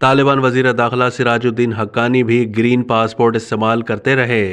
तालिबान वजीर दाखिला सिराजुद्दीन हक्कानी भी ग्रीन पासपोर्ट इस्तेमाल करते रहे।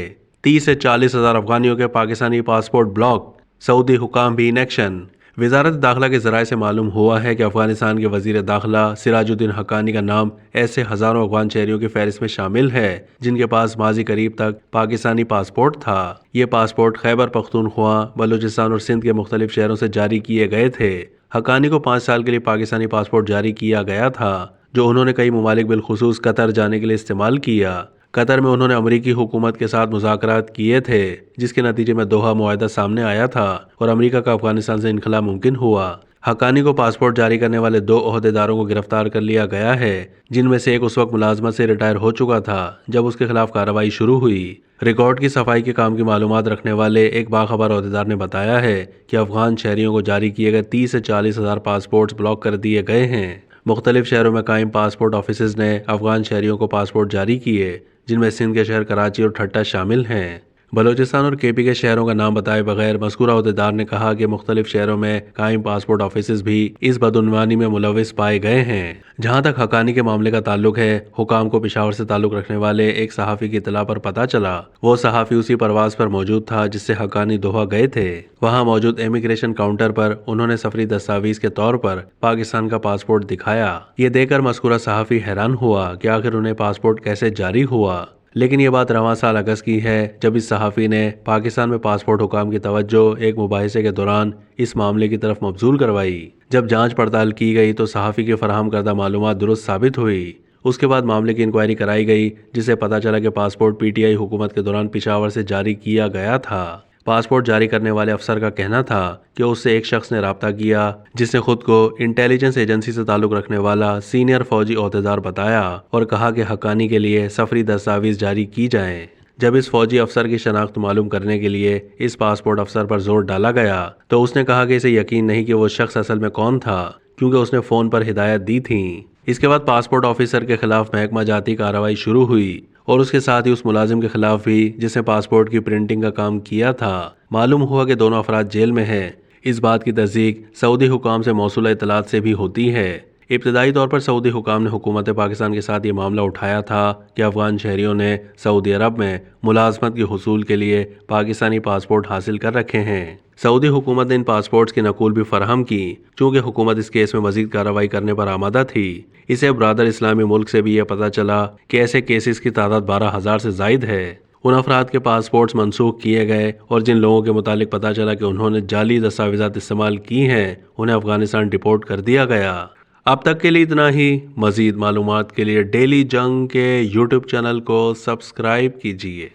30 से 40 हजार अफगानियों के पाकिस्तानी पासपोर्ट ब्लॉक, सऊदी हुकाम भी इन एक्शन। वजारत दाखिला के जराये से मालूम हुआ है कि अफगानिस्तान के वजीर दाखिला सिराजुद्दीन हक्कानी का नाम ऐसे हजारों अफगान शहरियों की फहरिस्त में शामिल है जिनके पास माजी करीब तक पाकिस्तानी पासपोर्ट था। ये पासपोर्ट खैबर पख्तूनख्वा, बलूचिस्तान और सिंध के मुख्तलिफ शहरों से जारी किए गए थे। हक्कानी को 5 साल के लिए पाकिस्तानी पासपोर्ट जारी किया गया था, जो उन्होंने कई ममालिक बिलखुसूस कतर जाने के लिए इस्तेमाल किया। कतर में उन्होंने अमरीकी हुकूमत के साथ मुज़ाकरात किए थे, जिसके नतीजे में दोहा मुआहदा सामने आया था और अमरीका का अफगानिस्तान से इनखला मुमकिन हुआ। हक्कानी को पासपोर्ट जारी करने वाले 2 ओहदेदारों को गिरफ्तार कर लिया गया है, जिनमें से एक उस वक्त मुलाजमत से रिटायर हो चुका था जब उसके खिलाफ कार्रवाई शुरू हुई। रिकॉर्ड की सफाई के काम की मालूमात रखने वाले एक बाखबर ओहदेदार ने बताया है कि अफगान शहरियों को जारी किए गए 30 से 40 हजार पासपोर्ट ब्लॉक कर दिए गए हैं। मुख्तलिफ शहरों में कायम पासपोर्ट ऑफिस ने अफगान शहरियों को पासपोर्ट जारी किए, जिनमें सिंध के शहर कराची और ठट्टा शामिल हैं। बलूचिस्तान और केपी के शहरों का नाम बताए बगैर मज़कूरा ओहदेदार ने कहा कि मुख्तलिफ शहरों में कायम पासपोर्ट ऑफिस भी इस बदउनवानी में मुलविस पाए गए हैं। जहाँ तक हक्कानी के मामले का ताल्लुक है, हुकाम को पेशावर से ताल्लुक रखने वाले एक सहाफ़ी की इतला पर पता चला। वो सहाफ़ी उसी परवाज पर मौजूद था जिससे हक्कानी दोहा गए थे। वहाँ मौजूद इमिग्रेशन काउंटर पर उन्होंने सफरी दस्तावेज के तौर पर पाकिस्तान का पासपोर्ट दिखाया। ये देखकर मज़कूरा सहाफ़ी हैरान हुआ कि आखिर उन्हें पासपोर्ट कैसे जारी हुआ। लेकिन ये बात रवां साल अगस्त की है, जब इस सहाफ़ी ने पाकिस्तान में पासपोर्ट हुकाम की तवज्जो एक मुबाहिसे के दौरान इस मामले की तरफ मबजूल करवाई। जब जांच पड़ताल की गई तो सहाफ़ी की फराहम करदा मालूमात दुरुस्त साबित हुई। उसके बाद मामले की इंक्वायरी कराई गई, जिससे पता चला कि पासपोर्ट पीटीआई हुकूमत के दौरान पेशावर से जारी किया गया था। पासपोर्ट जारी करने वाले अफसर का कहना था कि उससे एक शख्स ने राब्ता किया, जिसने खुद को इंटेलिजेंस एजेंसी से ताल्लुक रखने वाला सीनियर फौजी ओहदेदार बताया और कहा कि हक्कानी के लिए सफरी दस्तावेज जारी की जाएं। जब इस फौजी अफसर की शनाख्त मालूम करने के लिए इस पासपोर्ट अफसर पर जोर डाला गया तो उसने कहा कि इसे यकीन नहीं कि वो शख्स असल में कौन था, क्योंकि उसने फ़ोन पर हिदायत दी थी। इसके बाद पासपोर्ट ऑफिसर के खिलाफ महकमा जाती कार्रवाई शुरू हुई और उसके साथ ही उस मुलाजिम के खिलाफ भी जिसने पासपोर्ट की प्रिंटिंग का काम किया था। मालूम हुआ कि दोनों अफराद जेल में हैं। इस बात की तस्दीक सऊदी हुकाम से मौसूला इतलात से भी होती है। इब्तदाई तौर पर सऊदी हुकाम ने हुकूमत पाकिस्तान के साथ ये मामला उठाया था कि अफगान शहरियों ने सऊदी अरब में मुलाजमत के हुसूल के लिए पाकिस्तानी पासपोर्ट हासिल कर रखे हैं। सऊदी हुकूमत ने इन पासपोर्ट्स की नकूल भी फराहम की, चूँकि हुकूमत इस केस में मजीद कार्रवाई करने पर आमादा थी। इसे ब्रादर इस्लामी मुल्क से भी यह पता चला कि ऐसे केसेस की तादाद 12,000 से जायद है। उन अफराद के पासपोर्ट्स मनसूख किए गए और जिन लोगों के मुतालिक पता चला कि उन्होंने जाली दस्तावेजात इस्तेमाल की हैं, उन्हें अफगानिस्तान डिपोर्ट कर दिया गया। अब तक के लिए इतना ही। मजीद मालूमात के लिए डेली जंग के यूट्यूब चैनल को सब्सक्राइब कीजिए।